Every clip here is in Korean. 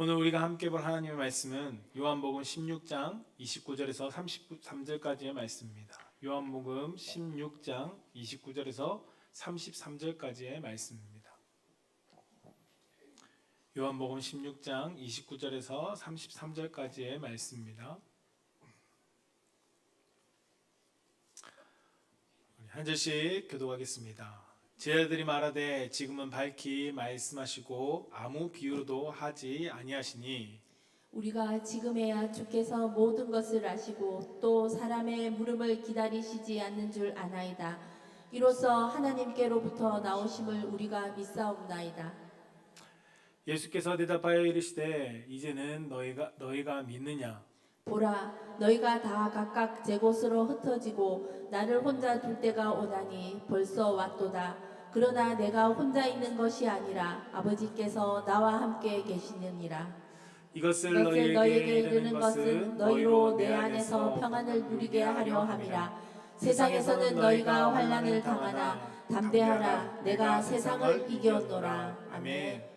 오늘 우리가 함께 볼 하나님의 말씀은 요한복음 16장 29절에서 33절까지의 말씀입니다. 요한복음 16장 29절에서 33절까지의 말씀입니다. 요한복음 16장 29절에서 33절까지의 말씀입니다. 한 절씩 교독하겠습니다. 제자들이 말하되 지금은 밝히 말씀하시고 아무 비유로도 하지 아니하시니 우리가 지금에야 주께서 모든 것을 아시고 또 사람의 물음을 기다리시지 않는 줄 아나이다. 이로써 하나님께로부터 나오심을 우리가 믿사옵나이다. 예수께서 대답하여 이르시되 이제는 너희가 믿느냐? 보라, 너희가 다 각각 제 곳으로 흩어지고 나를 혼자 둘 때가 오나니 벌써 왔도다. 그러나 내가 혼자 있는 것이 아니라 아버지께서 나와 함께 계시느니라. 이것을 너희에게 이르는 것은 너희로 내 안에서 평안을 누리게 하려 함이라. 세상에서는 너희가 환난을 당하나 담대하라. 내가 세상을 이겼노라. 아멘.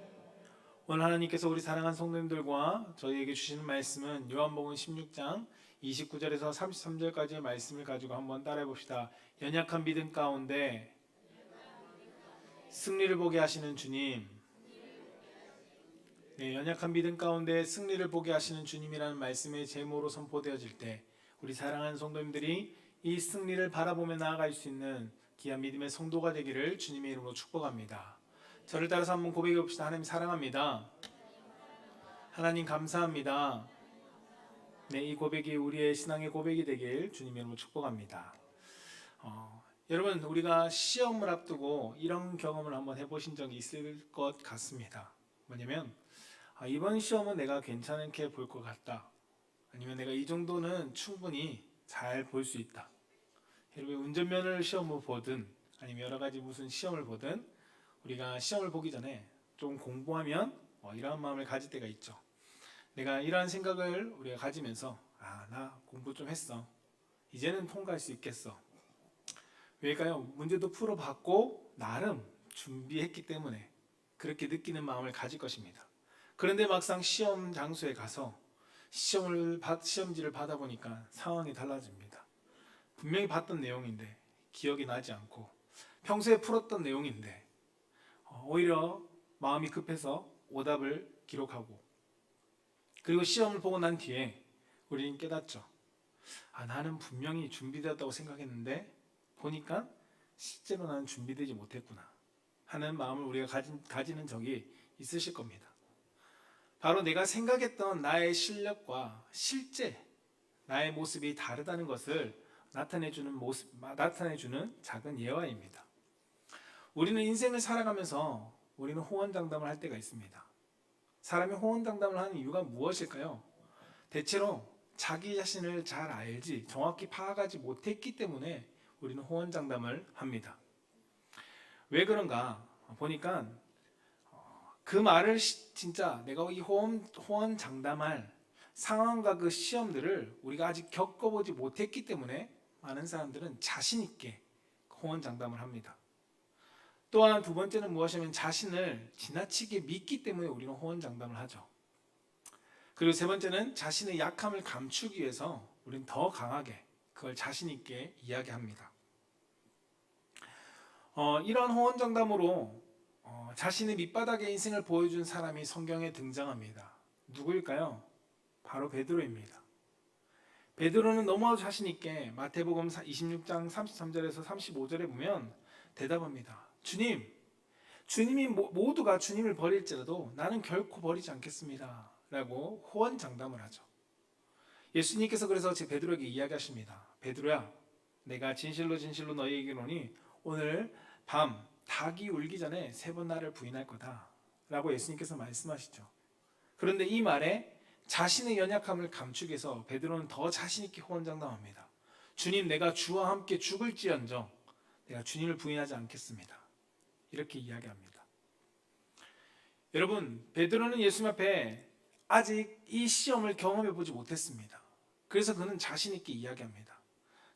오늘 하나님께서 우리 사랑하는 성도님들과 저희에게 주시는 말씀은 요한복음 16장 29절에서 33절까지의 말씀을 가지고 한번 따라해 봅시다. 연약한 믿음 가운데 승리를 보게 하시는 주님. 네, 연약한 믿음 가운데 승리를 보게 하시는 주님이라는 말씀의 제목으로 선포되어질 때 우리 사랑하는 성도님들이 이 승리를 바라보며 나아갈 수 있는 귀한 믿음의 성도가 되기를 주님의 이름으로 축복합니다. 저를 따라서 한번 고백해 봅시다. 하나님 사랑합니다. 하나님 감사합니다. 네, 이 고백이 우리의 신앙의 고백이 되길 주님의 이름으로 축복합니다. 여러분, 우리가 시험을 앞두고 이런 경험을 한번 해보신 적이 있을 것 같습니다. 뭐냐면 이번 시험은 내가 괜찮게 볼 것 같다. 아니면 내가 이 정도는 충분히 잘 볼 수 있다. 여러분, 운전면허 시험을 보든 아니면 여러 가지 무슨 시험을 보든 우리가 시험을 보기 전에 좀 공부하면 이러한 마음을 가질 때가 있죠. 내가 이러한 생각을 우리가 가지면서 나 공부 좀 했어. 이제는 통과할 수 있겠어. 왜일까요? 문제도 풀어봤고 나름 준비했기 때문에 그렇게 느끼는 마음을 가질 것입니다. 그런데 막상 시험 장소에 가서 시험지를 받아보니까 상황이 달라집니다. 분명히 봤던 내용인데 기억이 나지 않고 평소에 풀었던 내용인데 오히려 마음이 급해서 오답을 기록하고 그리고 시험을 보고 난 뒤에 우리는 깨닫죠. 나는 분명히 준비되었다고 생각했는데 보니까 실제로 나는 준비되지 못했구나 하는 마음을 우리가 가지는 적이 있으실 겁니다. 바로 내가 생각했던 나의 실력과 실제 나의 모습이 다르다는 것을 나타내주는 작은 예화입니다. 우리는 인생을 살아가면서 우리는 호언장담을 할 때가 있습니다. 사람이 호언장담을 하는 이유가 무엇일까요? 대체로 자기 자신을 잘 알지 정확히 파악하지 못했기 때문에 우리는 호언장담을 합니다. 왜 그런가 보니까 그 말을 진짜 내가 이 호언장담할 상황과 그 시험들을 우리가 아직 겪어보지 못했기 때문에 많은 사람들은 자신 있게 호언장담을 합니다. 또한 두 번째는 무엇이냐면 자신을 지나치게 믿기 때문에 우리는 호언장담을 하죠. 그리고 세 번째는 자신의 약함을 감추기 위해서 우리는 더 강하게 그걸 자신 있게 이야기합니다. 이런 호언장담으로 자신의 밑바닥의 인생을 보여준 사람이 성경에 등장합니다. 누구일까요? 바로 베드로입니다. 베드로는 너무 자신 있게 마태복음 26장 33절에서 35절에 보면 대답합니다. 주님이 모두가 주님을 버릴지라도 나는 결코 버리지 않겠습니다. 라고 호언장담을 하죠. 예수님께서 그래서 제 베드로에게 이야기하십니다. 베드로야, 내가 진실로 너희에게 이르노니 오늘 밤 닭이 울기 전에 3번 나를 부인할 거다. 라고 예수님께서 말씀하시죠. 그런데 이 말에 자신의 연약함을 감추기 위해서 베드로는 더 자신 있게 호언장담합니다. 주님, 내가 주와 함께 죽을지언정 내가 주님을 부인하지 않겠습니다. 이렇게 이야기합니다. 여러분, 베드로는 예수님 앞에 아직 이 시험을 경험해 보지 못했습니다. 그래서 그는 자신 있게 이야기합니다.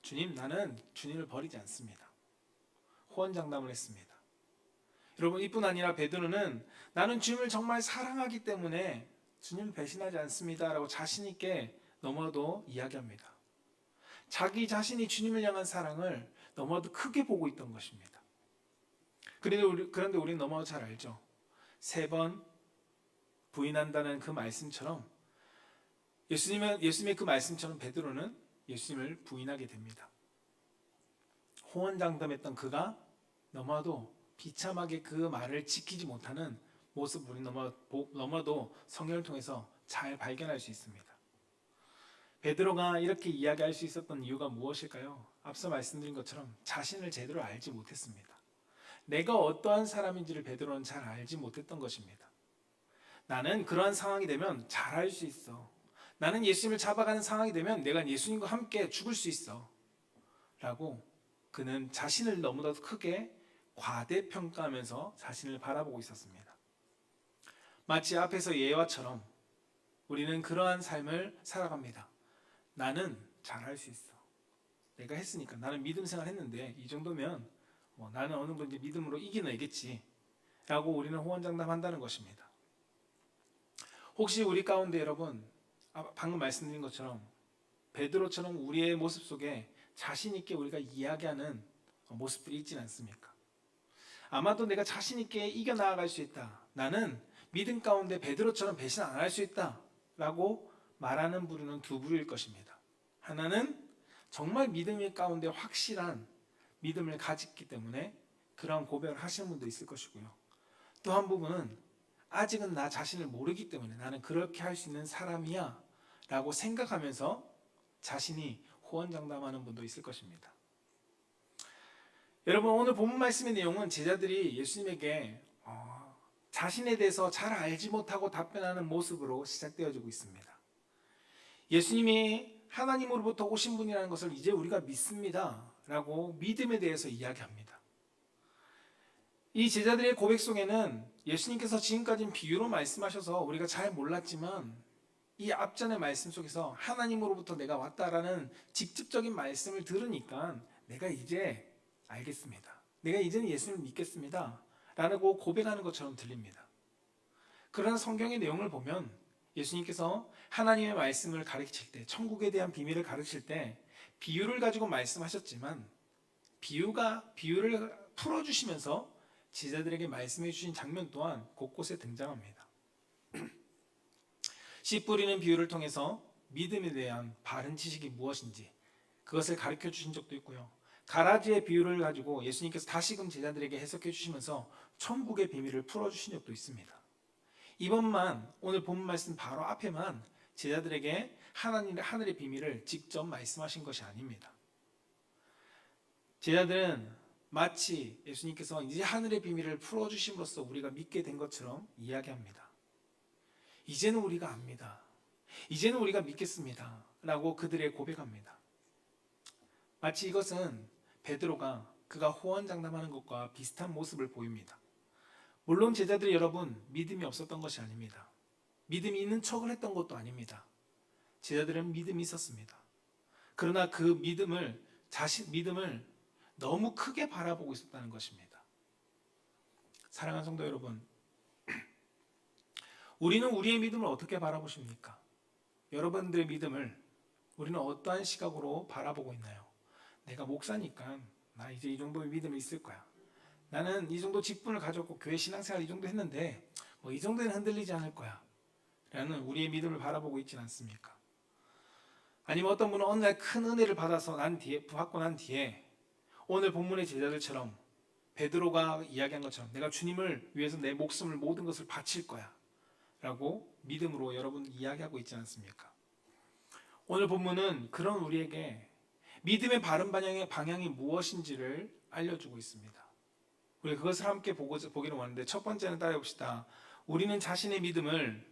주님, 나는 주님을 버리지 않습니다. 호언장담을 했습니다. 여러분, 이뿐 아니라 베드로는 나는 주님을 정말 사랑하기 때문에 주님을 배신하지 않습니다라고 자신 있게 너무나도 이야기합니다. 자기 자신이 주님을 향한 사랑을 너무나도 크게 보고 있던 것입니다. 그런데 우리는 너무나도 잘 알죠. 3번 부인한다는 그 말씀처럼 예수님의 그 말씀처럼 베드로는 예수님을 부인하게 됩니다. 호언장담했던 그가 너무나도 비참하게 그 말을 지키지 못하는 모습을 우리 너무나도 성경을 통해서 잘 발견할 수 있습니다. 베드로가 이렇게 이야기할 수 있었던 이유가 무엇일까요? 앞서 말씀드린 것처럼 자신을 제대로 알지 못했습니다. 내가 어떠한 사람인지를 베드로는 잘 알지 못했던 것입니다. 나는 그러한 상황이 되면 잘할 수 있어. 나는 예수님을 잡아가는 상황이 되면 내가 예수님과 함께 죽을 수 있어. 라고 그는 자신을 너무나도 크게 과대평가하면서 자신을 바라보고 있었습니다. 마치 앞에서 예화처럼 우리는 그러한 삶을 살아갑니다. 나는 잘할 수 있어. 내가 했으니까 나는 믿음 생활 했는데 이 정도면 나는 어느 정도 이제 믿음으로 이겨내겠지 라고 우리는 호언장담한다는 것입니다. 혹시 우리 가운데 여러분 방금 말씀드린 것처럼 베드로처럼 우리의 모습 속에 자신 있게 우리가 이야기하는 모습들이 있지는 않습니까? 아마도 내가 자신 있게 이겨나갈 수 있다. 나는 믿음 가운데 베드로처럼 배신 안 할 수 있다 라고 말하는 부류는 2부류일 것입니다. 하나는 정말 믿음 가운데 확실한 믿음을 가졌기 때문에 그런 고백을 하시는 분도 있을 것이고요. 또 한 부분은 아직은 나 자신을 모르기 때문에 나는 그렇게 할 수 있는 사람이야 라고 생각하면서 자신이 호언장담하는 분도 있을 것입니다. 여러분 오늘 본문 말씀의 내용은 제자들이 예수님에게 자신에 대해서 잘 알지 못하고 답변하는 모습으로 시작되어지고 있습니다. 예수님이 하나님으로부터 오신 분이라는 것을 이제 우리가 믿습니다 라고 믿음에 대해서 이야기합니다. 이 제자들의 고백 속에는 예수님께서 지금까지는 비유로 말씀하셔서 우리가 잘 몰랐지만 이 앞전의 말씀 속에서 하나님으로부터 내가 왔다라는 직접적인 말씀을 들으니까 내가 이제 알겠습니다. 내가 이제는 예수님을 믿겠습니다 라고 고백하는 것처럼 들립니다. 그러나 성경의 내용을 보면 예수님께서 하나님의 말씀을 가르칠 때, 천국에 대한 비밀을 가르칠 때 비유를 가지고 말씀하셨지만 비유를 풀어주시면서 제자들에게 말씀해 주신 장면 또한 곳곳에 등장합니다. 씨 뿌리는 비유를 통해서 믿음에 대한 바른 지식이 무엇인지 그것을 가르쳐 주신 적도 있고요. 가라지의 비유를 가지고 예수님께서 다시금 제자들에게 해석해 주시면서 천국의 비밀을 풀어주신 적도 있습니다. 이번만 오늘 본 말씀 바로 앞에만 제자들에게 하늘의 비밀을 직접 말씀하신 것이 아닙니다. 제자들은 마치 예수님께서 이제 하늘의 비밀을 풀어주심으로써 우리가 믿게 된 것처럼 이야기합니다. 이제는 우리가 압니다. 이제는 우리가 믿겠습니다 라고 그들의 고백합니다. 마치 이것은 베드로가 그가 호언장담하는 것과 비슷한 모습을 보입니다. 물론 제자들이 여러분 믿음이 없었던 것이 아닙니다. 믿음이 있는 척을 했던 것도 아닙니다. 제자들은 믿음이 있었습니다. 그러나 그 믿음을 너무 크게 바라보고 있었다는 것입니다. 사랑하는 성도 여러분, 우리는 우리의 믿음을 어떻게 바라보십니까? 여러분들의 믿음을 우리는 어떠한 시각으로 바라보고 있나요? 내가 목사니까 나 이제 이 정도의 믿음이 있을 거야. 나는 이 정도 직분을 가졌고 교회 신앙생활 이 정도 했는데 이 정도는 흔들리지 않을 거야 라는 우리의 믿음을 바라보고 있지는 않습니까? 아니면 어떤 분은 어느 날 큰 은혜를 받고 난 뒤에 오늘 본문의 제자들처럼 베드로가 이야기한 것처럼 내가 주님을 위해서 내 목숨을 모든 것을 바칠 거야 라고 믿음으로 여러분 이야기하고 있지 않습니까? 오늘 본문은 그런 우리에게 믿음의 바른 방향이 무엇인지를 알려주고 있습니다. 우리 그것을 함께 보기를 원하는데 첫 번째는 따라해 봅시다. 우리는 자신의 믿음을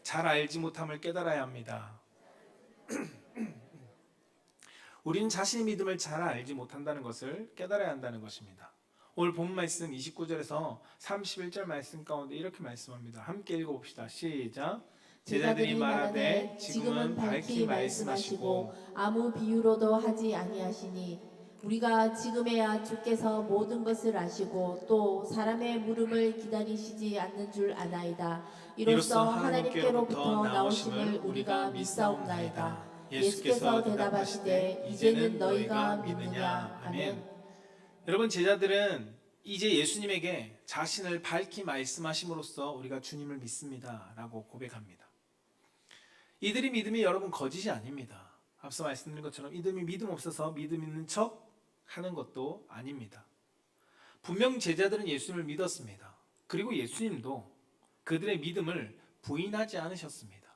잘 알지 못함을 깨달아야 합니다. 우리는 자신의 믿음을 잘 알지 못한다는 것을 깨달아야 한다는 것입니다. 오늘 본 말씀 29절에서 31절 말씀 가운데 이렇게 말씀합니다. 함께 읽어봅시다. 시작. 제자들이 말하되 지금은 밝히 말씀하시고 아무 비유로도 하지 아니하시니 우리가 지금에야 주께서 모든 것을 아시고 또 사람의 물음을 기다리시지 않는 줄 아나이다. 이로써 하나님께로부터 나오심을 우리가 믿사옵나이다. 예수께서 대답하시되 이제는 너희가 믿느냐. 아멘. 여러분, 제자들은 이제 예수님에게 자신을 밝히 말씀하심으로써 우리가 주님을 믿습니다 라고 고백합니다. 이들의 믿음이 여러분 거짓이 아닙니다. 앞서 말씀드린 것처럼 이들이 믿음 없어서 믿음 있는 척 하는 것도 아닙니다. 분명 제자들은 예수님을 믿었습니다. 그리고 예수님도 그들의 믿음을 부인하지 않으셨습니다.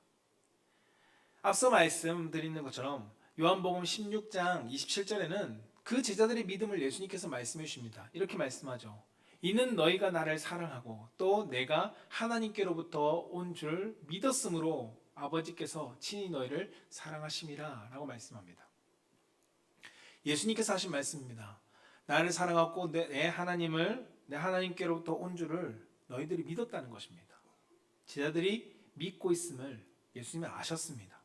앞서 말씀드리는 것처럼 요한복음 16장 27절에는 그 제자들의 믿음을 예수님께서 말씀해 주십니다. 이렇게 말씀하죠. 이는 너희가 나를 사랑하고 또 내가 하나님께로부터 온 줄 믿었으므로 아버지께서 친히 너희를 사랑하심이라 라고 말씀합니다. 예수님께서 하신 말씀입니다. 나를 사랑하고 내 하나님께로부터 온 줄을 너희들이 믿었다는 것입니다. 제자들이 믿고 있음을 예수님은 아셨습니다.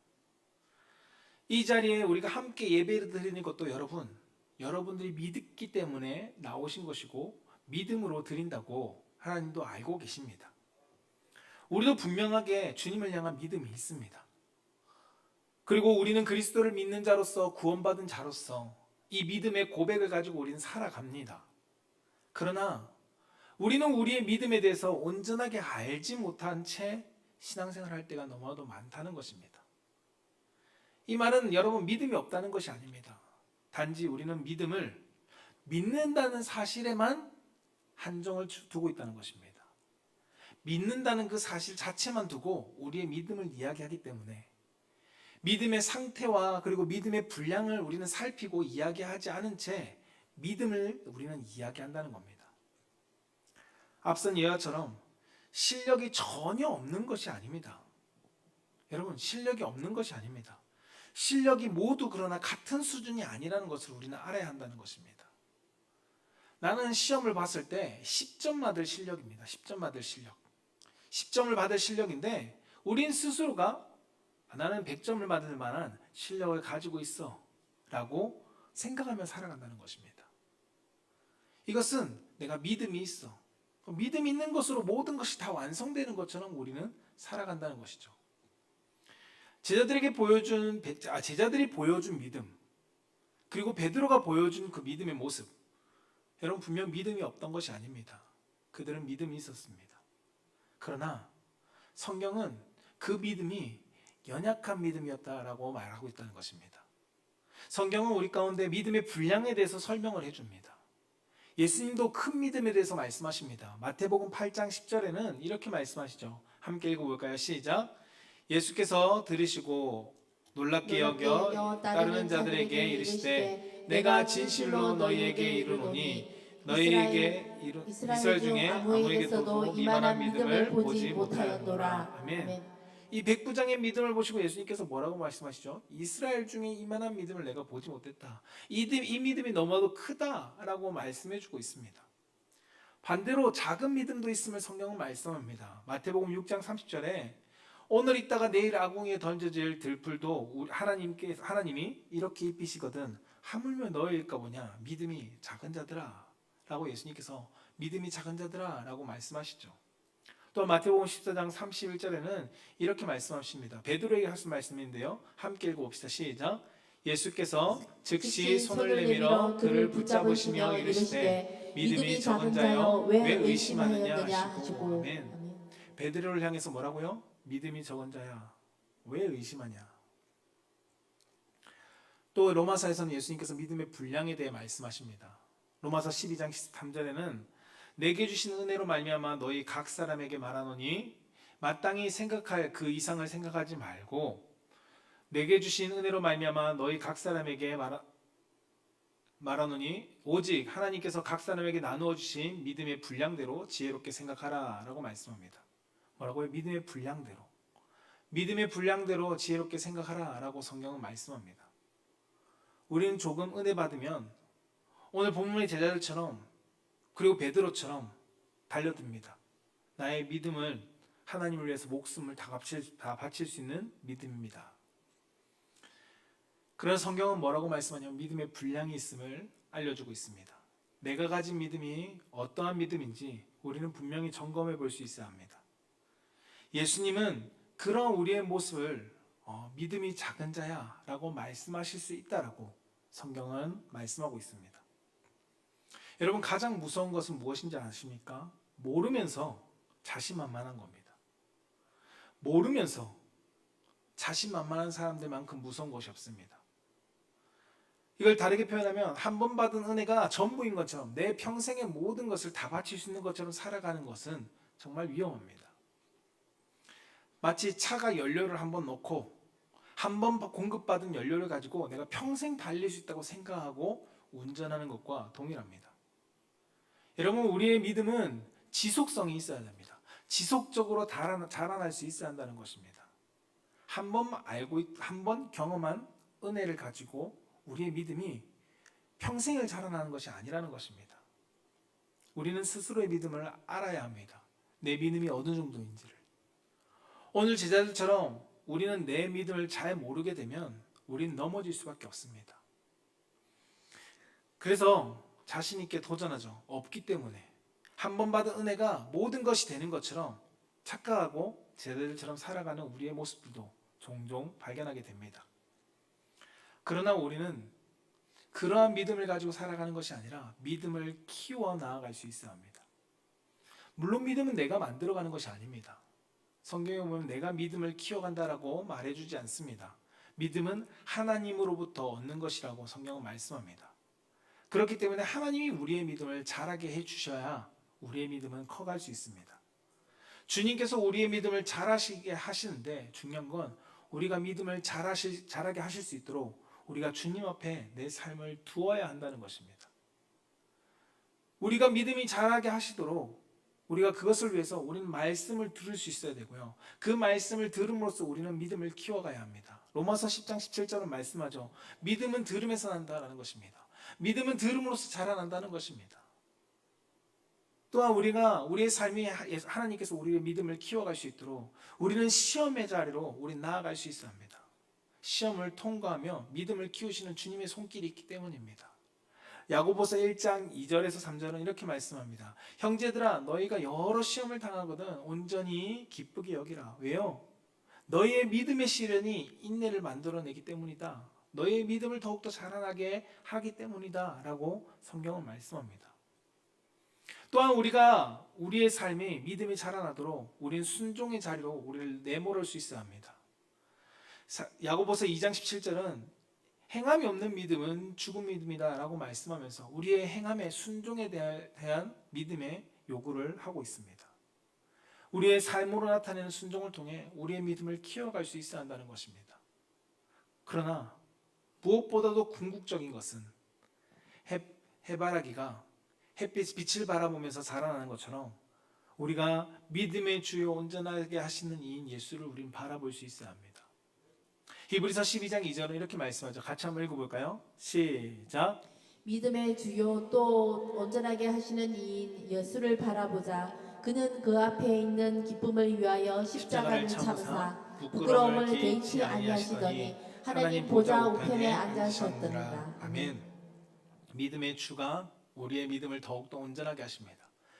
이 자리에 우리가 함께 예배를 드리는 것도 여러분들이 믿기 때문에 나오신 것이고 믿음으로 드린다고 하나님도 알고 계십니다. 우리도 분명하게 주님을 향한 믿음이 있습니다. 그리고 우리는 그리스도를 믿는 자로서 구원받은 자로서 이 믿음의 고백을 가지고 우리는 살아갑니다. 그러나 우리는 우리의 믿음에 대해서 온전하게 알지 못한 채 신앙생활을 할 때가 너무나도 많다는 것입니다. 이 말은 여러분 믿음이 없다는 것이 아닙니다. 단지 우리는 믿음을 믿는다는 사실에만 한정을 두고 있다는 것입니다. 믿는다는 그 사실 자체만 두고 우리의 믿음을 이야기하기 때문에 믿음의 상태와 그리고 믿음의 분량을 우리는 살피고 이야기하지 않은 채 믿음을 우리는 이야기한다는 겁니다. 앞선 예화처럼 실력이 전혀 없는 것이 아닙니다. 여러분, 실력이 없는 것이 아닙니다. 실력이 모두 그러나 같은 수준이 아니라는 것을 우리는 알아야 한다는 것입니다. 나는 시험을 봤을 때 10점 받을 실력입니다. 10점 받을 실력. 10점을 받을 실력인데 우린 스스로가 나는 100점을 받을 만한 실력을 가지고 있어 라고 생각하며 살아간다는 것입니다. 이것은 내가 믿음이 있어. 믿음이 있는 것으로 모든 것이 다 완성되는 것처럼 우리는 살아간다는 것이죠. 제자들이 보여준 믿음, 그리고 베드로가 보여준 그 믿음의 모습, 여러분 분명 믿음이 없던 것이 아닙니다. 그들은 믿음이 있었습니다. 그러나 성경은 그 믿음이 연약한 믿음이었다라고 말하고 있다는 것입니다. 성경은 우리 가운데 믿음의 분량에 대해서 설명을 해줍니다. 예수님도 큰 믿음에 대해서 말씀하십니다. 마태복음 8장 10절에는 이렇게 말씀하시죠. 함께 읽어볼까요? 시작. 예수께서 들으시고 놀랍게 여겨 따르는 자들에게 이르시되 내가 진실로 너희에게 이르노니 너희에게 이스라엘 중에 아무에게서도 이만한 믿음을 보지 못하였노라. 아멘. 이 백부장의 믿음을 보시고 예수님께서 뭐라고 말씀하시죠? 이스라엘 중에 이만한 믿음을 내가 보지 못했다. 이 믿음이 너무나도 크다라고 말씀해주고 있습니다. 반대로 작은 믿음도 있음을 성경은 말씀합니다. 마태복음 6장 30절에 오늘 있다가 내일 아궁이에 던져질 들풀도 하나님이 이렇게 입히시거든 하물며 너희일까 보냐 믿음이 작은 자들아 라고 예수님께서 믿음이 작은 자들아 라고 말씀하시죠. 또 마태복음 14장 31절에는 이렇게 말씀하십니다. 베드로에게 하신 말씀인데요. 함께 읽어봅시다. 시작. 예수께서 즉시 손을 내밀어 그를 붙잡으시며 이르시되 믿음이 적은 자여 왜 의심하느냐 하시고. 아멘. 베드로를 향해서 뭐라고요? 믿음이 적은 자야 왜 의심하냐. 또 로마서에서는 예수님께서 믿음의 분량에 대해 말씀하십니다. 로마서 12장 13절에는 내게 주신 은혜로 말미암아 너희 각 사람에게 말하노니 마땅히 생각할 그 이상을 생각하지 말고 내게 주신 은혜로 말미암아 너희 각 사람에게 말하노니 오직 하나님께서 각 사람에게 나누어 주신 믿음의 분량대로 지혜롭게 생각하라 라고 말씀합니다. 뭐라고요? 믿음의 분량대로. 믿음의 분량대로 지혜롭게 생각하라 라고 성경은 말씀합니다. 우리는 조금 은혜 받으면 오늘 본문의 제자들처럼 그리고 베드로처럼 달려듭니다. 나의 믿음을 하나님을 위해서 목숨을 다 바칠 수 있는 믿음입니다. 그런 성경은 뭐라고 말씀하냐면 믿음의 분량이 있음을 알려주고 있습니다. 내가 가진 믿음이 어떠한 믿음인지 우리는 분명히 점검해 볼 수 있어야 합니다. 예수님은 그런 우리의 모습을 믿음이 작은 자야 라고 말씀하실 수 있다라고 성경은 말씀하고 있습니다. 여러분, 가장 무서운 것은 무엇인지 아십니까? 모르면서 자신만만한 겁니다. 모르면서 자신만만한 사람들만큼 무서운 것이 없습니다. 이걸 다르게 표현하면 한 번 받은 은혜가 전부인 것처럼 내 평생의 모든 것을 다 바칠 수 있는 것처럼 살아가는 것은 정말 위험합니다. 마치 차가 연료를 한번 넣고 한 번 공급받은 연료를 가지고 내가 평생 달릴 수 있다고 생각하고 운전하는 것과 동일합니다. 여러분, 우리의 믿음은 지속성이 있어야 됩니다. 지속적으로 자라날 수 있어야 한다는 것입니다. 한 번 경험한 은혜를 가지고 우리의 믿음이 평생을 자라나는 것이 아니라는 것입니다. 우리는 스스로의 믿음을 알아야 합니다. 내 믿음이 어느 정도인지를. 오늘 제자들처럼 우리는 내 믿음을 잘 모르게 되면 우리는 넘어질 수밖에 없습니다. 그래서 자신 있게 도전하죠. 없기 때문에. 한 번 받은 은혜가 모든 것이 되는 것처럼 착각하고 제자들처럼 살아가는 우리의 모습들도 종종 발견하게 됩니다. 그러나 우리는 그러한 믿음을 가지고 살아가는 것이 아니라 믿음을 키워 나아갈 수 있어야 합니다. 물론 믿음은 내가 만들어가는 것이 아닙니다. 성경에 보면 내가 믿음을 키워간다라고 말해주지 않습니다. 믿음은 하나님으로부터 얻는 것이라고 성경은 말씀합니다. 그렇기 때문에 하나님이 우리의 믿음을 자라게 해주셔야 우리의 믿음은 커갈 수 있습니다. 주님께서 우리의 믿음을 자라시게 하시는데 중요한 건 우리가 믿음을 자라게 하실 수 있도록 우리가 주님 앞에 내 삶을 두어야 한다는 것입니다. 우리가 믿음이 자라게 하시도록 우리가 그것을 위해서 우리는 말씀을 들을 수 있어야 되고요. 그 말씀을 들음으로써 우리는 믿음을 키워가야 합니다. 로마서 10장 17절은 말씀하죠. 믿음은 들음에서 난다라는 것입니다. 믿음은 들음으로써 자라난다는 것입니다. 또한 우리가 우리의 삶이 하나님께서 우리의 믿음을 키워갈 수 있도록 우리는 시험의 자리로 우리는 나아갈 수 있어야 합니다. 시험을 통과하며 믿음을 키우시는 주님의 손길이 있기 때문입니다. 야고보서 1장 2절에서 3절은 이렇게 말씀합니다. 형제들아, 너희가 여러 시험을 당하거든 온전히 기쁘게 여기라. 왜요? 너희의 믿음의 시련이 인내를 만들어내기 때문이다. 너희의 믿음을 더욱더 자라나게 하기 때문이다 라고 성경은 말씀합니다. 또한 우리가 우리의 삶이 믿음이 자라나도록 우리는 순종의 자리로 우리를 내몰을 수 있어야 합니다. 야고보서 2장 17절은 행함이 없는 믿음은 죽은 믿음이다 라고 말씀하면서 우리의 행함의 순종에 대한 믿음의 요구를 하고 있습니다. 우리의 삶으로 나타내는 순종을 통해 우리의 믿음을 키워갈 수 있어야 한다는 것입니다. 그러나 무엇보다도 궁극적인 것은 해바라기가 빛을 바라보면서 자라나는 것처럼 우리가 믿음의 주요 온전하게 하시는 이인 예수를 우리는 바라볼 수 있어야 합니다. 히브리서 12장 2절은 이렇게 말씀하죠. 같이 한번 읽어볼까요? 시작. 믿음의 주요 또 온전하게 하시는 이인 예수를 바라보자. 그는 그 앞에 있는 기쁨을 위하여 십자가를 참으사 부끄러움을 개의치 아니하시더니 하나님 보좌 우편에 앉으셨더니라. 아멘. 믿음의 주가 우리의 믿음을 더욱더 온전하게 하십니다.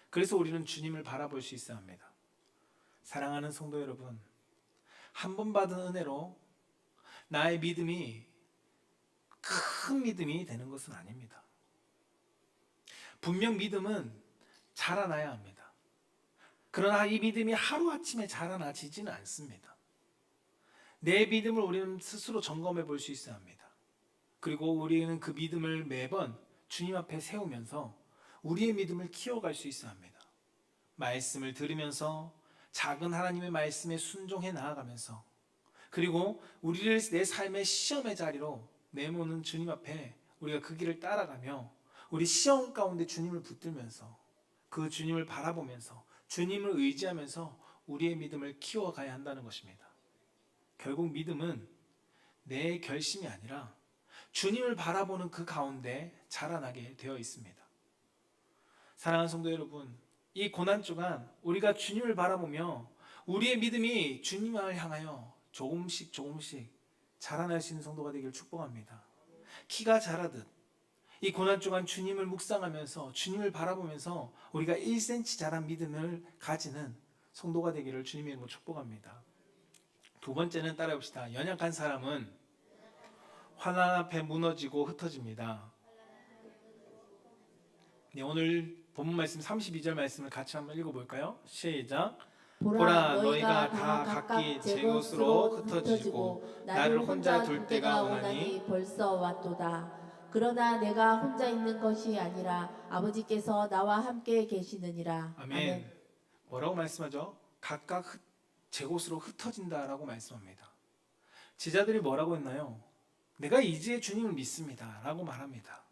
그래서 우리는 주님을 바라볼 수 있어야 합니다. 사랑하는 성도 여러분, 한 번 받은 은혜로 나의 믿음이 큰 믿음이 되는 것은 아닙니다. 분명 믿음은 자라나야 합니다. 그러나 이 믿음이 하루아침에 자라나지지는 않습니다. 내 믿음을 우리는 스스로 점검해 볼 수 있어야 합니다. 그리고 우리는 그 믿음을 매번 주님 앞에 세우면서 우리의 믿음을 키워갈 수 있어야 합니다. 말씀을 들으면서 작은 하나님의 말씀에 순종해 나아가면서 그리고 우리를 내 삶의 시험의 자리로 내모는 주님 앞에 우리가 그 길을 따라가며 우리 시험 가운데 주님을 붙들면서 그 주님을 바라보면서 주님을 의지하면서 우리의 믿음을 키워가야 한다는 것입니다. 결국 믿음은 내 결심이 아니라 주님을 바라보는 그 가운데 자라나게 되어 있습니다. 사랑하는 성도 여러분, 이 고난주간 우리가 주님을 바라보며 우리의 믿음이 주님을 향하여 조금씩 자라날 수 있는 성도가 되기를 축복합니다. 키가 자라듯 이 고난 동안 주님을 묵상하면서 주님을 바라보면서 우리가 1cm 자란 믿음을 가지는 성도가 되기를 주님의 이름으로 축복합니다. 두 번째는 따라해봅시다. 연약한 사람은 환난 앞에 무너지고 흩어집니다. 네, 오늘 본문 말씀 32절 말씀을 같이 한번 읽어볼까요? 시작. 보라 너희가 다 각기 제 곳으로 흩어지고 나를 혼자 둘 때가 오나니 벌써 왔도다. 그러나 내가 혼자 있는 것이 아니라 아버지께서 나와 함께 계시느니라. 아멘. 뭐라고 말씀하죠? 각각 제 곳으로 흩어진다라고 말씀합니다. 제자들이 뭐라고 했나요? 내가 이제 주님을 믿습니다 라고 말합니다.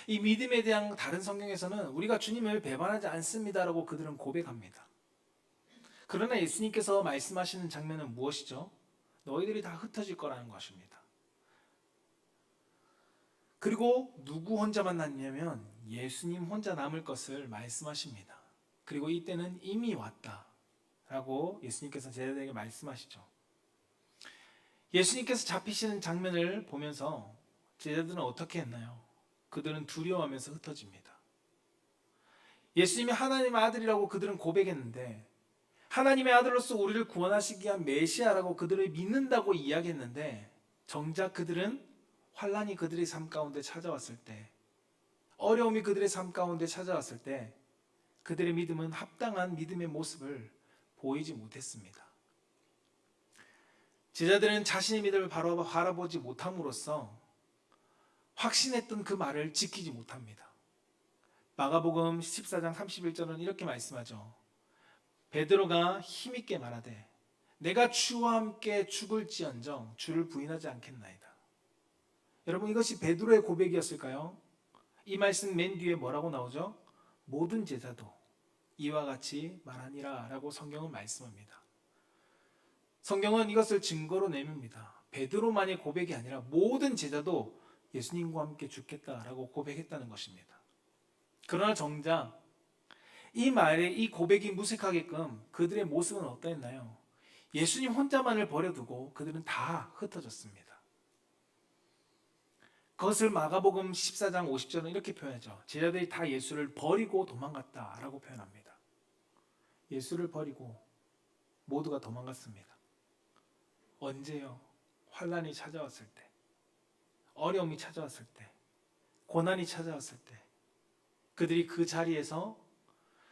이 믿음에 대한 다른 성경에서는 우리가 주님을 배반하지 않습니다라고 그들은 고백합니다. 그러나 예수님께서 말씀하시는 장면은 무엇이죠? 너희들이 다 흩어질 거라는 것입니다. 그리고 누구 혼자만 남냐면 예수님 혼자 남을 것을 말씀하십니다. 그리고 이때는 이미 왔다라고 예수님께서 제자들에게 말씀하시죠. 예수님께서 잡히시는 장면을 보면서 제자들은 어떻게 했나요? 그들은 두려워하면서 흩어집니다. 예수님이 하나님의 아들이라고 그들은 고백했는데, 하나님의 아들로서 우리를 구원하시기 위한 메시아라고 그들을 믿는다고 이야기했는데, 정작 그들은 환난이 그들의 삶 가운데 찾아왔을 때, 어려움이 그들의 삶 가운데 찾아왔을 때 그들의 믿음은 합당한 믿음의 모습을 보이지 못했습니다. 제자들은 자신의 믿음을 바라보지 못함으로써 확신했던 그 말을 지키지 못합니다. 마가복음 14장 31절은 이렇게 말씀하죠. 베드로가 힘있게 말하되 내가 주와 함께 죽을지언정 주를 부인하지 않겠나이다. 여러분, 이것이 베드로의 고백이었을까요? 이 말씀 맨 뒤에 뭐라고 나오죠? 모든 제자도 이와 같이 말하니라 라고 성경은 말씀합니다. 성경은 이것을 증거로 내밉니다. 베드로만의 고백이 아니라 모든 제자도 예수님과 함께 죽겠다라고 고백했다는 것입니다. 그러나 정작 이 말에 이 고백이 무색하게끔 그들의 모습은 어떠했나요? 예수님 혼자만을 버려두고 그들은 다 흩어졌습니다. 그것을 마가복음 14장 50절은 이렇게 표현하죠. 제자들이 다 예수를 버리고 도망갔다라고 표현합니다. 예수를 버리고 모두가 도망갔습니다. 언제요? 환난이 찾아왔을 때, 어려움이 찾아왔을 때, 고난이 찾아왔을 때 그들이 그 자리에서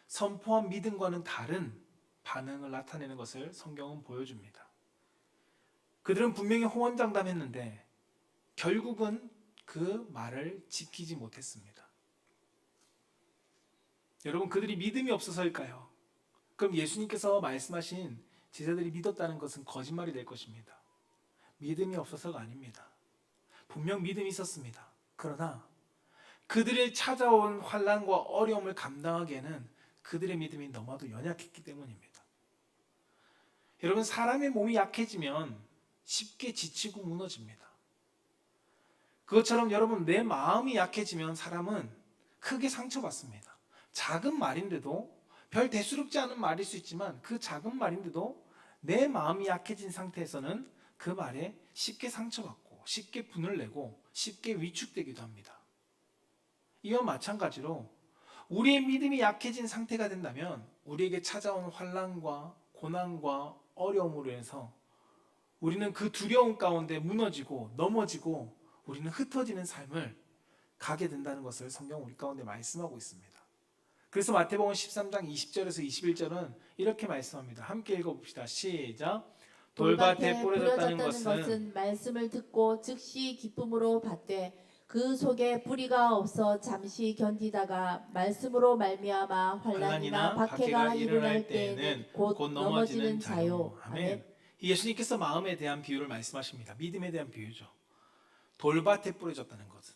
선포한 믿음과는 다른 반응을 나타내는 것을 성경은 보여줍니다. 그들은 분명히 호언장담했는데 결국은 그 말을 지키지 못했습니다. 여러분, 그들이 믿음이 없어서일까요? 그럼 예수님께서 말씀하신 제자들이 믿었다는 것은 거짓말이 될 것입니다. 믿음이 없어서가 아닙니다. 분명 믿음이 있었습니다. 그러나 그들이 찾아온 환난과 어려움을 감당하기에는 그들의 믿음이 너무나도 연약했기 때문입니다. 여러분, 사람의 몸이 약해지면 쉽게 지치고 무너집니다. 그것처럼 여러분, 내 마음이 약해지면 사람은 크게 상처받습니다. 작은 말인데도, 별 대수롭지 않은 말일 수 있지만 그 작은 말인데도 내 마음이 약해진 상태에서는 그 말에 쉽게 상처받고 쉽게 분을 내고 쉽게 위축되기도 합니다. 이와 마찬가지로 우리의 믿음이 약해진 상태가 된다면 우리에게 찾아오는 환난과 고난과 어려움으로 인해서 우리는 그 두려움 가운데 무너지고 넘어지고 우리는 흩어지는 삶을 가게 된다는 것을 성경은 우리 가운데 말씀하고 있습니다. 그래서 마태복음 13장 20절에서 21절은 이렇게 말씀합니다. 함께 읽어봅시다. 시작. 돌밭에 뿌려졌다는 것은 말씀을 듣고 즉시 기쁨으로 받되 그 속에 뿌리가 없어 잠시 견디다가 말씀으로 말미암아 환난이나 박해가 일어날 때에는 곧 넘어지는 자요. 아멘. 예수님께서 마음에 대한 비유를 말씀하십니다. 믿음에 대한 비유죠. 돌밭에 뿌려졌다는 것은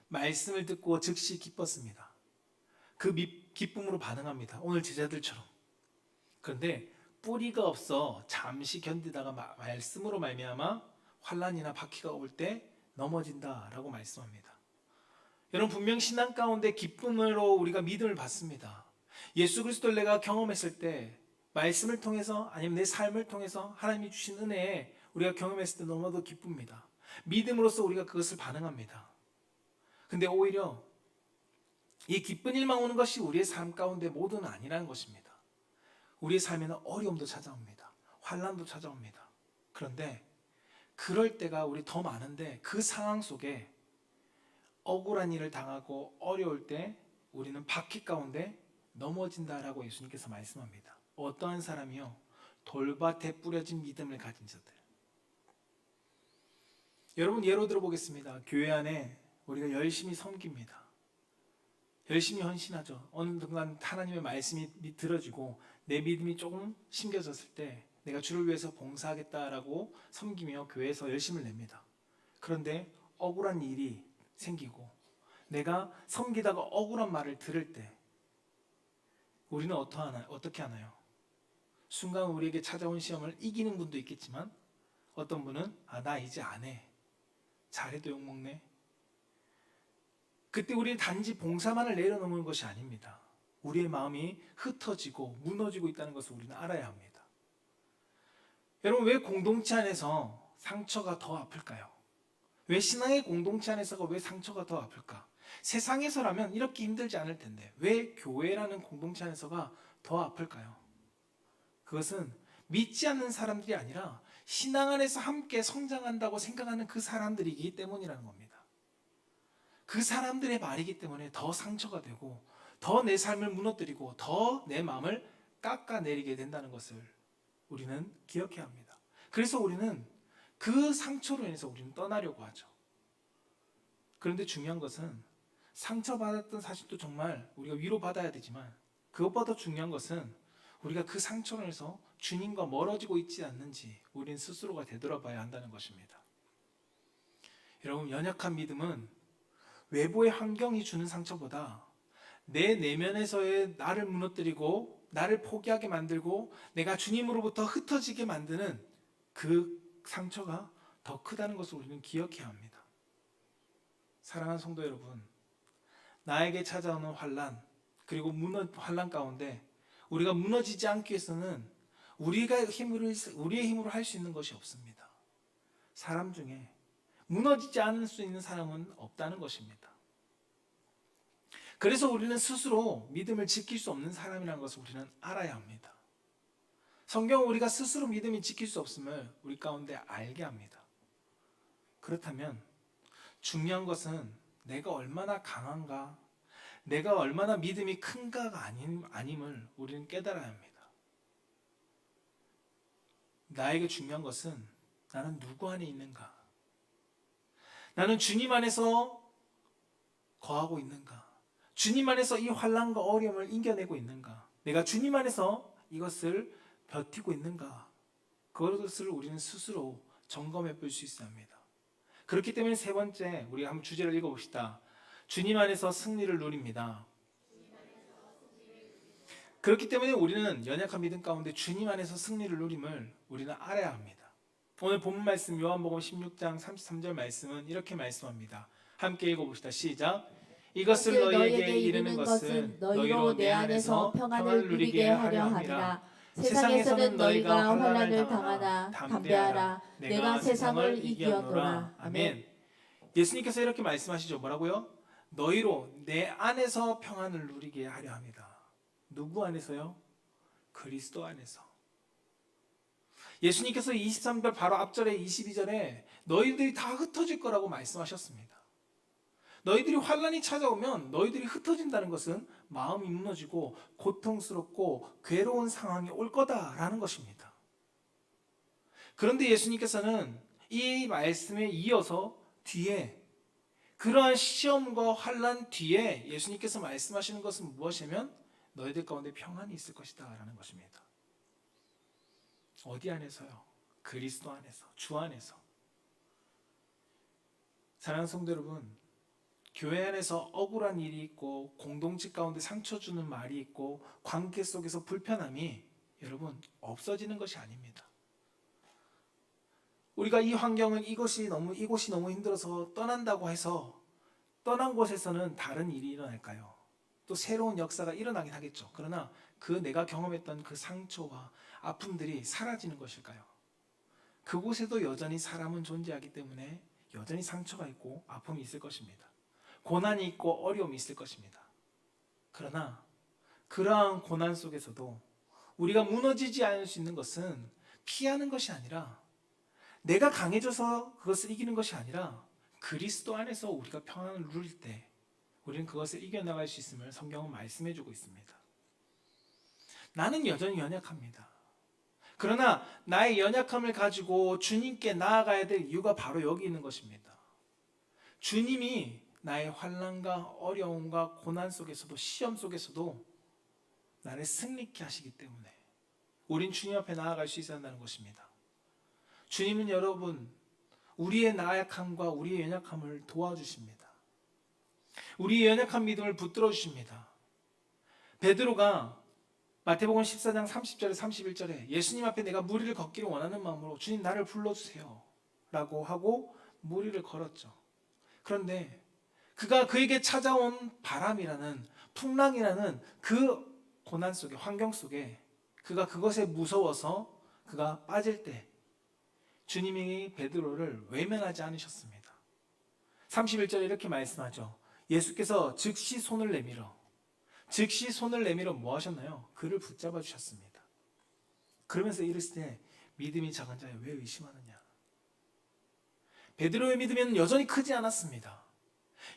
말씀을 듣고 즉시 기뻤습니다. 그 기쁨으로 반응합니다. 오늘 제자들처럼. 그런데 뿌리가 없어 잠시 견디다가 말씀으로 말미암아 환난이나 박해가 올 때 넘어진다라고 말씀합니다. 여러분, 분명 신앙 가운데 기쁨으로 우리가 믿음을 받습니다. 예수 그리스도를 내가 경험했을 때, 말씀을 통해서 아니면 내 삶을 통해서 하나님이 주신 은혜에 우리가 경험했을 때 너무나도 기쁩니다. 믿음으로써 우리가 그것을 반응합니다. 근데 오히려 이 기쁜 일만 오는 것이 우리의 삶 가운데 모두는 아니라는 것입니다. 우리의 삶에는 어려움도 찾아옵니다. 환난도 찾아옵니다. 그런데 그럴 때가 우리 더 많은데 그 상황 속에 억울한 일을 당하고 어려울 때 우리는 바퀴 가운데 넘어진다라고 예수님께서 말씀합니다. 어떠한 사람이요? 돌밭에 뿌려진 믿음을 가진 자들. 여러분 예로 들어보겠습니다. 교회 안에 우리가 열심히 섬깁니다. 열심히 헌신하죠. 어느 순간 하나님의 말씀이 들어지고 내 믿음이 조금 심겨졌을 때 내가 주를 위해서 봉사하겠다라고 섬기며 교회에서 열심을 냅니다. 그런데 억울한 일이 생기고 내가 섬기다가 억울한 말을 들을 때 우리는 어떻게 하나요? 순간 우리에게 찾아온 시험을 이기는 분도 있겠지만 어떤 분은 나 이제 안 해. 잘해도 욕먹네. 그때 우리는 단지 봉사만을 내려놓는 것이 아닙니다. 우리의 마음이 흩어지고 무너지고 있다는 것을 우리는 알아야 합니다. 여러분 왜 공동체 안에서 상처가 더 아플까요? 왜 신앙의 공동체 안에서가 왜 상처가 더 아플까? 세상에서라면 이렇게 힘들지 않을 텐데 왜 교회라는 공동체 안에서가 더 아플까요? 그것은 믿지 않는 사람들이 아니라 신앙 안에서 함께 성장한다고 생각하는 그 사람들이기 때문이라는 겁니다. 그 사람들의 말이기 때문에 더 상처가 되고 더 내 삶을 무너뜨리고 더 내 마음을 깎아내리게 된다는 것을 우리는 기억해야 합니다. 그래서 우리는 그 상처로 인해서 우리는 떠나려고 하죠. 그런데 중요한 것은 상처받았던 사실도 정말 우리가 위로받아야 되지만 그것보다 중요한 것은 우리가 그 상처로 인해서 주님과 멀어지고 있지 않는지 우리는 스스로가 되돌아봐야 한다는 것입니다. 여러분 연약한 믿음은 외부의 환경이 주는 상처보다 내 내면에서의 나를 무너뜨리고 나를 포기하게 만들고 내가 주님으로부터 흩어지게 만드는 그 상처가 더 크다는 것을 우리는 기억해야 합니다. 사랑하는 성도 여러분, 나에게 찾아오는 환난 그리고 환난 가운데 우리가 무너지지 않기 위해서는 우리의 힘으로 할 수 있는 것이 없습니다. 사람 중에 무너지지 않을 수 있는 사람은 없다는 것입니다. 그래서 우리는 스스로 믿음을 지킬 수 없는 사람이라는 것을 우리는 알아야 합니다. 성경은 우리가 스스로 믿음이 지킬 수 없음을 우리 가운데 알게 합니다. 그렇다면 중요한 것은 내가 얼마나 강한가, 내가 얼마나 믿음이 큰가가 아님을 우리는 깨달아야 합니다. 나에게 중요한 것은 나는 누구 안에 있는가? 나는 주님 안에서 거하고 있는가? 주님 안에서 이 환난과 어려움을 이겨내고 있는가? 내가 주님 안에서 이것을 버티고 있는가? 그것을 우리는 스스로 점검해 볼 수 있어야 합니다. 그렇기 때문에 세 번째 우리가 한번 주제를 읽어봅시다. 주님 안에서 승리를 누립니다. 그렇기 때문에 우리는 연약한 믿음 가운데 주님 안에서 승리를 누림을 우리는 알아야 합니다. 오늘 본문 말씀 요한복음 16장 33절 말씀은 이렇게 말씀합니다. 함께 읽어봅시다. 시작. 이것을 너희에게 이르는 것은 너희로 내 안에서 평안을 누리게 하려 함이라. 세상에서는 너희가 환난을 당하나 담대하라. 내가 세상을 이기었노라. 아멘. 예수님께서 이렇게 말씀하시죠. 뭐라고요? 너희로 내 안에서 평안을 누리게 하려 합니다. 누구 안에서요? 그리스도 안에서. 예수님께서 23절 바로 앞절에 22절에 너희들이 다 흩어질 거라고 말씀하셨습니다. 너희들이 환난이 찾아오면 너희들이 흩어진다는 것은 마음이 무너지고 고통스럽고 괴로운 상황이 올 거다라는 것입니다. 그런데 예수님께서는 이 말씀에 이어서 뒤에 그러한 시험과 환난 뒤에 예수님께서 말씀하시는 것은 무엇이냐면 너희들 가운데 평안이 있을 것이다 라는 것입니다. 어디 안에서요? 그리스도 안에서, 주 안에서. 사랑하는 성도 여러분, 교회 안에서 억울한 일이 있고 공동체 가운데 상처 주는 말이 있고 관계 속에서 불편함이 여러분 없어지는 것이 아닙니다. 우리가 이 환경은 이곳이 너무 힘들어서 떠난다고 해서 떠난 곳에서는 다른 일이 일어날까요? 또 새로운 역사가 일어나긴 하겠죠. 그러나 그 내가 경험했던 그 상처와 아픔들이 사라지는 것일까요? 그곳에도 여전히 사람은 존재하기 때문에 여전히 상처가 있고 아픔이 있을 것입니다. 고난이 있고 어려움이 있을 것입니다. 그러나 그러한 고난 속에서도 우리가 무너지지 않을 수 있는 것은 피하는 것이 아니라, 내가 강해져서 그것을 이기는 것이 아니라, 그리스도 안에서 우리가 평안을 누릴 때 우리는 그것을 이겨나갈 수 있음을 성경은 말씀해주고 있습니다. 나는 여전히 연약합니다. 그러나 나의 연약함을 가지고 주님께 나아가야 될 이유가 바로 여기 있는 것입니다. 주님이 나의 환난과 어려움과 고난 속에서도, 시험 속에서도 나를 승리케 하시기 때문에 우린 주님 앞에 나아갈 수 있어야 한다는 것입니다. 주님은 여러분, 우리의 나약함과 우리의 연약함을 도와주십니다. 우리의 연약한 믿음을 붙들어 주십니다. 베드로가 마태복음 14장 30절에 31절에 예수님 앞에 내가 무리를 걷기를 원하는 마음으로 주님 나를 불러주세요 라고 하고 무리를 걸었죠. 그런데 그가 그에게 찾아온 바람이라는, 풍랑이라는 그 고난 속에, 환경 속에 그가 그것에 무서워서 그가 빠질 때 주님이 베드로를 외면하지 않으셨습니다. 31절에 이렇게 말씀하죠. 예수께서 즉시 손을 내밀어 뭐 하셨나요? 그를 붙잡아 주셨습니다. 그러면서 이르시되 믿음이 작은 자여 왜 의심하느냐. 베드로의 믿음은 여전히 크지 않았습니다.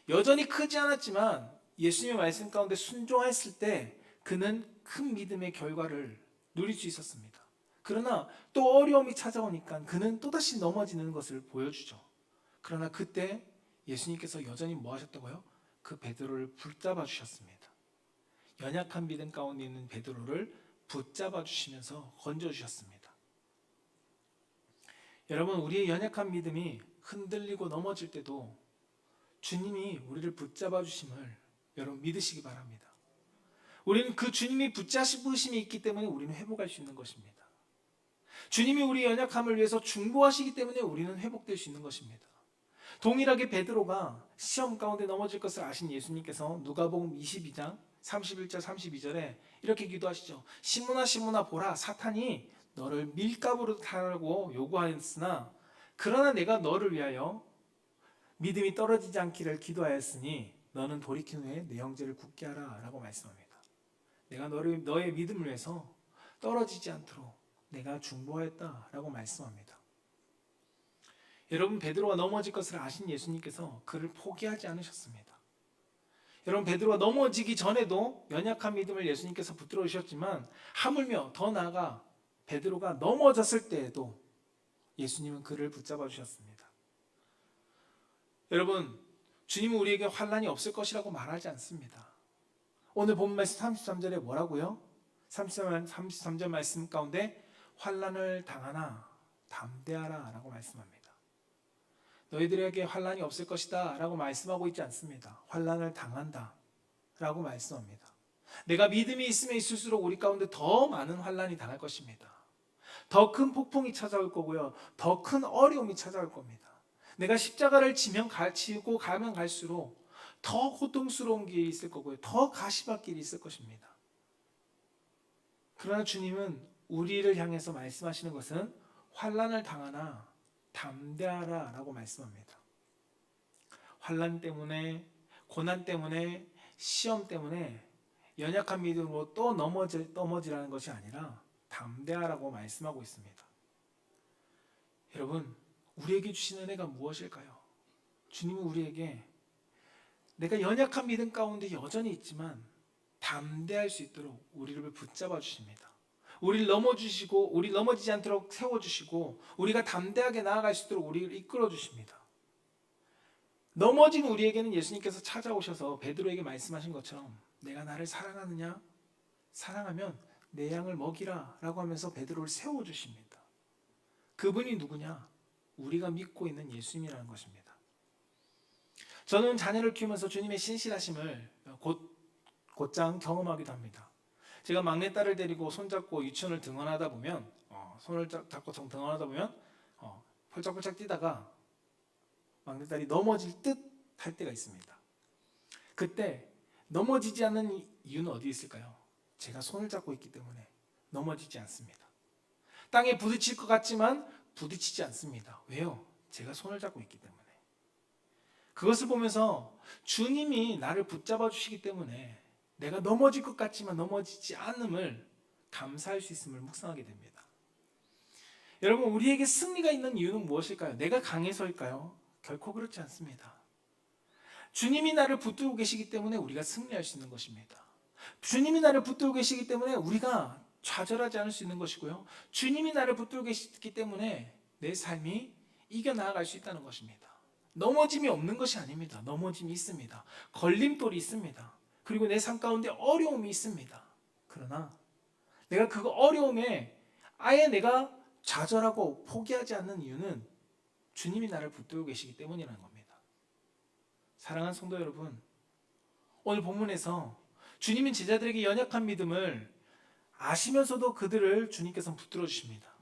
여전히 크지 않았지만 예수님의 말씀 가운데 순종했을 때 그는 큰 믿음의 결과를 누릴 수 있었습니다. 그러나 또 어려움이 찾아오니까 그는 또다시 넘어지는 것을 보여주죠. 그러나 그때 예수님께서 여전히 뭐 하셨다고요? 그 베드로를 붙잡아 주셨습니다. 연약한 믿음 가운데 있는 베드로를 붙잡아 주시면서 건져 주셨습니다. 여러분, 우리의 연약한 믿음이 흔들리고 넘어질 때도 주님이 우리를 붙잡아 주심을 여러분 믿으시기 바랍니다. 우리는 그 주님이 붙잡으심이 있기 때문에 우리는 회복할 수 있는 것입니다. 주님이 우리의 연약함을 위해서 중보하시기 때문에 우리는 회복될 수 있는 것입니다. 동일하게 베드로가 시험 가운데 넘어질 것을 아신 예수님께서 누가복음 22장 31절 32절에 이렇게 기도하시죠. 시몬아 보라, 사탄이 너를 밀가부로 타라고 요구하였으나 그러나 내가 너를 위하여 믿음이 떨어지지 않기를 기도하였으니 너는 돌이킨 후에 내 형제를 굳게 하라 라고 말씀합니다. 내가 너의 믿음을 위해서 떨어지지 않도록 내가 중보하였다 라고 말씀합니다. 여러분, 베드로가 넘어질 것을 아신 예수님께서 그를 포기하지 않으셨습니다. 여러분, 베드로가 넘어지기 전에도 연약한 믿음을 예수님께서 붙들어 주셨지만 하물며 더 나아가 베드로가 넘어졌을 때에도 예수님은 그를 붙잡아 주셨습니다. 여러분, 주님은 우리에게 환난이 없을 것이라고 말하지 않습니다. 오늘 본 말씀 33절에 뭐라고요? 33절 말씀 가운데 환난을 당하나 담대하라 라고 말씀합니다. 너희들에게 환난이 없을 것이다 라고 말씀하고 있지 않습니다. 환난을 당한다 라고 말씀합니다. 내가 믿음이 있으면 있을수록 우리 가운데 더 많은 환난이 당할 것입니다. 더 큰 폭풍이 찾아올 거고요. 더 큰 어려움이 찾아올 겁니다. 내가 십자가를 지고 가면 갈수록 더 고통스러운 길이 있을 거고요. 더 가시밭 길이 있을 것입니다. 그러나 주님은 우리를 향해서 말씀하시는 것은 환난을 당하나 담대하라 라고 말씀합니다. 환난 때문에, 고난 때문에, 시험 때문에 연약한 믿음으로 또 넘어지라는 것이 아니라 담대하라고 말씀하고 있습니다. 여러분, 우리에게 주신 은혜가 무엇일까요? 주님은 우리에게 내가 연약한 믿음 가운데 여전히 있지만 담대할 수 있도록 우리를 붙잡아 주십니다. 우리를 넘어주시고 우리 넘어지지 않도록 세워주시고 우리가 담대하게 나아갈 수 있도록 우리를 이끌어 주십니다. 넘어진 우리에게는 예수님께서 찾아오셔서 베드로에게 말씀하신 것처럼 내가 나를 사랑하느냐? 사랑하면 내 양을 먹이라 라고 하면서 베드로를 세워주십니다. 그분이 누구냐? 우리가 믿고 있는 예수님이라는 것입니다. 저는 자녀를 키우면서 주님의 신실하심을 곧장 경험하기도 합니다. 제가 막내딸을 데리고 손잡고 유치원을 등원하다 보면 손을 잡고 등원하다 보면 펄짝펄짝 뛰다가 막내딸이 넘어질 듯 할 때가 있습니다. 그때 넘어지지 않는 이유는 어디 있을까요? 제가 손을 잡고 있기 때문에 넘어지지 않습니다. 땅에 부딪힐 것 같지만 부딪히지 않습니다. 왜요? 제가 손을 잡고 있기 때문에. 그것을 보면서 주님이 나를 붙잡아 주시기 때문에 내가 넘어질 것 같지만 넘어지지 않음을 감사할 수 있음을 묵상하게 됩니다. 여러분, 우리에게 승리가 있는 이유는 무엇일까요? 내가 강해서일까요? 결코 그렇지 않습니다. 주님이 나를 붙들고 계시기 때문에 우리가 승리할 수 있는 것입니다. 주님이 나를 붙들고 계시기 때문에 우리가 좌절하지 않을 수 있는 것이고요. 주님이 나를 붙들고 계시기 때문에 내 삶이 이겨나갈 수 있다는 것입니다. 넘어짐이 없는 것이 아닙니다. 넘어짐이 있습니다. 걸림돌이 있습니다. 그리고 내 삶 가운데 어려움이 있습니다. 그러나 내가 그 어려움에 아예 내가 좌절하고 포기하지 않는 이유는 주님이 나를 붙들고 계시기 때문이라는 겁니다. 사랑하는 성도 여러분, 오늘 본문에서 주님은 제자들에게 연약한 믿음을 아시면서도 그들을 주님께서 붙들어 주십니다.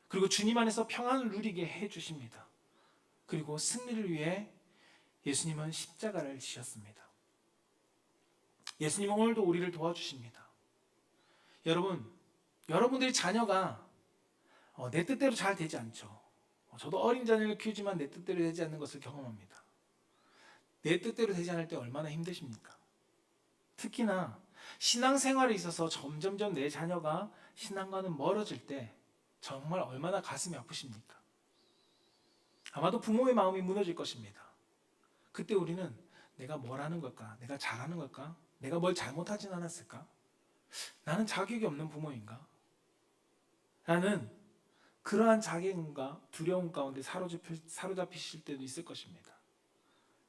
그리고 주님 안에서 평안을 누리게 해 주십니다. 그리고 승리를 위해 예수님은 십자가를 지셨습니다. 예수님은 오늘도 우리를 도와주십니다. 여러분, 여러분들의 자녀가 내 뜻대로 잘 되지 않죠. 저도 어린 자녀를 키우지만 내 뜻대로 되지 않는 것을 경험합니다. 내 뜻대로 되지 않을 때 얼마나 힘드십니까? 특히나 신앙생활에 있어서 점점점 내 자녀가 신앙과는 멀어질 때 정말 얼마나 가슴이 아프십니까? 아마도 부모의 마음이 무너질 것입니다. 그때 우리는 내가 뭘 하는 걸까? 내가 잘하는 걸까? 내가 뭘 잘못하진 않았을까? 나는 자격이 없는 부모인가? 나는 그러한 자괴감과 두려움 가운데 사로잡히실 때도 있을 것입니다.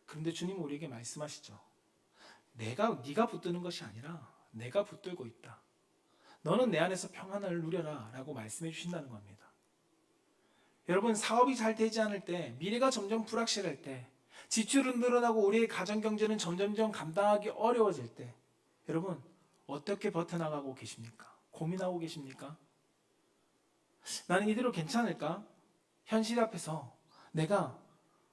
그런데 주님은 우리에게 말씀하시죠. 네가 붙드는 것이 아니라 내가 붙들고 있다. 너는 내 안에서 평안을 누려라 라고 말씀해 주신다는 겁니다. 여러분, 사업이 잘 되지 않을 때, 미래가 점점 불확실할 때, 지출은 늘어나고 우리의 가정경제는 점점점 감당하기 어려워질 때 여러분, 어떻게 버텨나가고 계십니까? 고민하고 계십니까? 나는 이대로 괜찮을까? 현실 앞에서 내가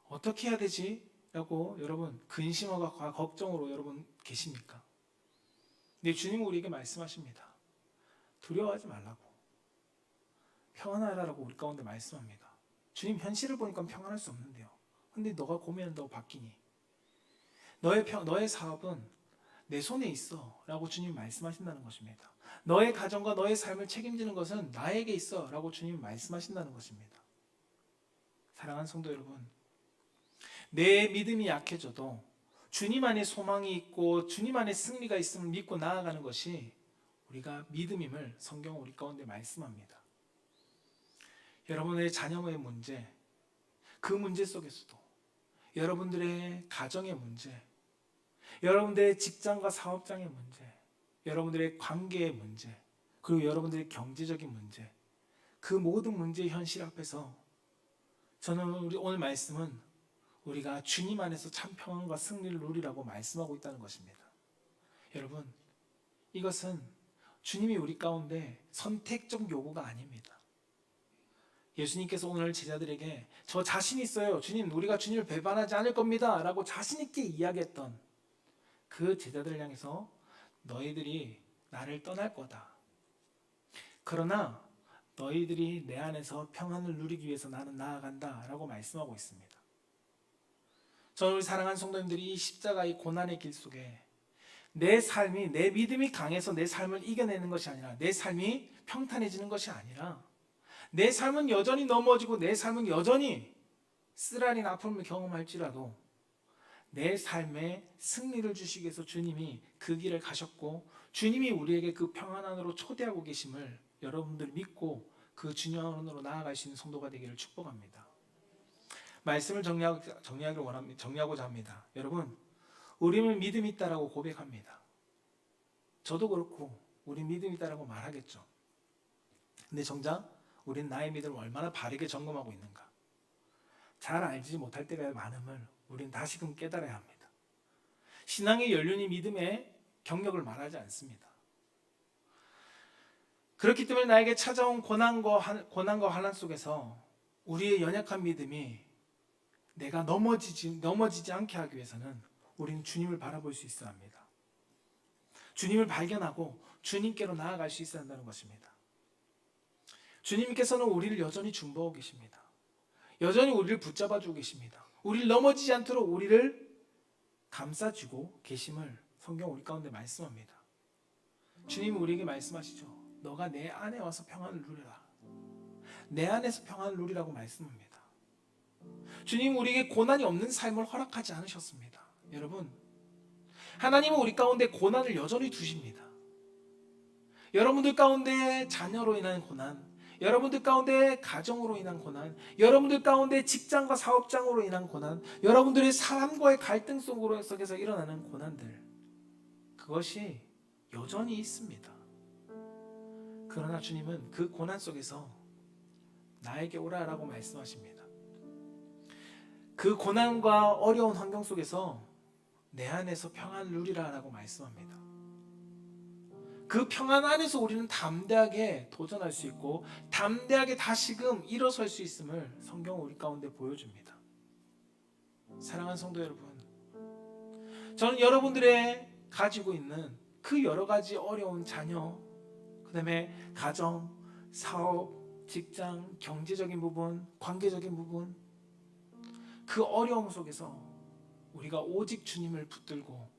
어떻게 해야 되지? 라고 여러분 근심과 걱정으로 여러분 계십니까? 근데 주님은 우리에게 말씀하십니다. 두려워하지 말라고, 평안하라라고 우리 가운데 말씀합니다. 주님, 현실을 보니까 평안할 수 없는데요. 근데 너가 고민한다고 바뀌니? 너의 사업은 내 손에 있어 라고 주님이 말씀하신다는 것입니다. 너의 가정과 너의 삶을 책임지는 것은 나에게 있어 라고 주님이 말씀하신다는 것입니다. 사랑하는 성도 여러분, 내 믿음이 약해져도 주님 안에 소망이 있고 주님 안에 승리가 있음을 믿고 나아가는 것이 우리가 믿음임을 성경은 우리 가운데 말씀합니다. 여러분의 자녀의 문제, 그 문제 속에서도 여러분들의 가정의 문제, 여러분들의 직장과 사업장의 문제, 여러분들의 관계의 문제, 그리고 여러분들의 경제적인 문제, 그 모든 문제의 현실 앞에서 저는 오늘 말씀은 우리가 주님 안에서 참 평안과 승리를 누리라고 말씀하고 있다는 것입니다. 여러분, 이것은 주님이 우리 가운데 선택적 요구가 아닙니다. 예수님께서 오늘 제자들에게 저 자신 있어요. 주님, 우리가 주님을 배반하지 않을 겁니다. 라고 자신 있게 이야기했던 그 제자들을 향해서 너희들이 나를 떠날 거다. 그러나 너희들이 내 안에서 평안을 누리기 위해서 나는 나아간다. 라고 말씀하고 있습니다. 저는 우리 사랑하는 성도님들이 이 십자가의 고난의 길 속에 내 삶이, 내 믿음이 강해서 내 삶을 이겨내는 것이 아니라, 내 삶이 평탄해지는 것이 아니라, 내 삶은 여전히 넘어지고 내 삶은 여전히 쓰라린 아픔을 경험할지라도 내 삶에 승리를 주시기 위해서 주님이 그 길을 가셨고 주님이 우리에게 그 평안 안으로 초대하고 계심을 여러분들 믿고 그 주님 안으로 나아갈 수 있는 성도가 되기를 축복합니다. 말씀을 정리하고자 합니다. 여러분, 우리는 믿음이 있다라고 고백합니다. 저도 그렇고 우리 믿음이 있다라고 말하겠죠. 근데 정작 우리는 나의 믿음을 얼마나 바르게 점검하고 있는가? 잘 알지 못할 때가 많음을 우리는 다시금 깨달아야 합니다. 신앙의 연륜이 믿음의 경력을 말하지 않습니다. 그렇기 때문에 나에게 찾아온 고난과 환난 속에서 우리의 연약한 믿음이 내가 넘어지지 않게 하기 위해서는 우리는 주님을 바라볼 수 있어야 합니다. 주님을 발견하고 주님께로 나아갈 수 있어야 한다는 것입니다. 주님께서는 우리를 여전히 중보하고 계십니다. 여전히 우리를 붙잡아주고 계십니다. 우리를 넘어지지 않도록 우리를 감싸주고 계심을 성경 우리 가운데 말씀합니다. 주님이 우리에게 말씀하시죠. 너가 내 안에 와서 평안을 누리라. 내 안에서 평안을 누리라고 말씀합니다. 주님은 우리에게 고난이 없는 삶을 허락하지 않으셨습니다. 여러분, 하나님은 우리 가운데 고난을 여전히 두십니다. 여러분들 가운데 자녀로 인한 고난, 여러분들 가운데 가정으로 인한 고난, 여러분들 가운데 직장과 사업장으로 인한 고난, 여러분들의 사람과의 갈등 속에서 일어나는 고난들, 그것이 여전히 있습니다. 그러나 주님은 그 고난 속에서 나에게 오라라고 말씀하십니다. 그 고난과 어려운 환경 속에서 내 안에서 평안을 누리라라고 말씀합니다. 그 평안 안에서 우리는 담대하게 도전할 수 있고 담대하게 다시금 일어설 수 있음을 성경은 우리 가운데 보여줍니다. 사랑하는 성도 여러분, 저는 여러분들의 가지고 있는 그 여러 가지 어려운 자녀, 그 다음에 가정, 사업, 직장, 경제적인 부분, 관계적인 부분, 그 어려움 속에서 우리가 오직 주님을 붙들고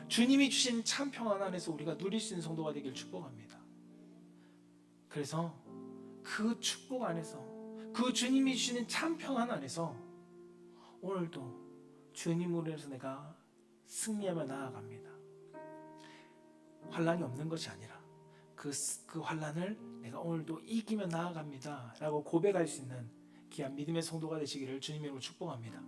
주님이 주신 참 평안 안에서 우리가 누릴 수 있는 성도가 되길 축복합니다. 그래서 그 축복 안에서, 그 주님이 주시는 참 평안 안에서 오늘도 주님으로 해서 내가 승리하며 나아갑니다. 환난이 없는 것이 아니라 그 환난을 내가 오늘도 이기며 나아갑니다 라고 고백할 수 있는 귀한 믿음의 성도가 되시기를 주님의 이름으로 축복합니다.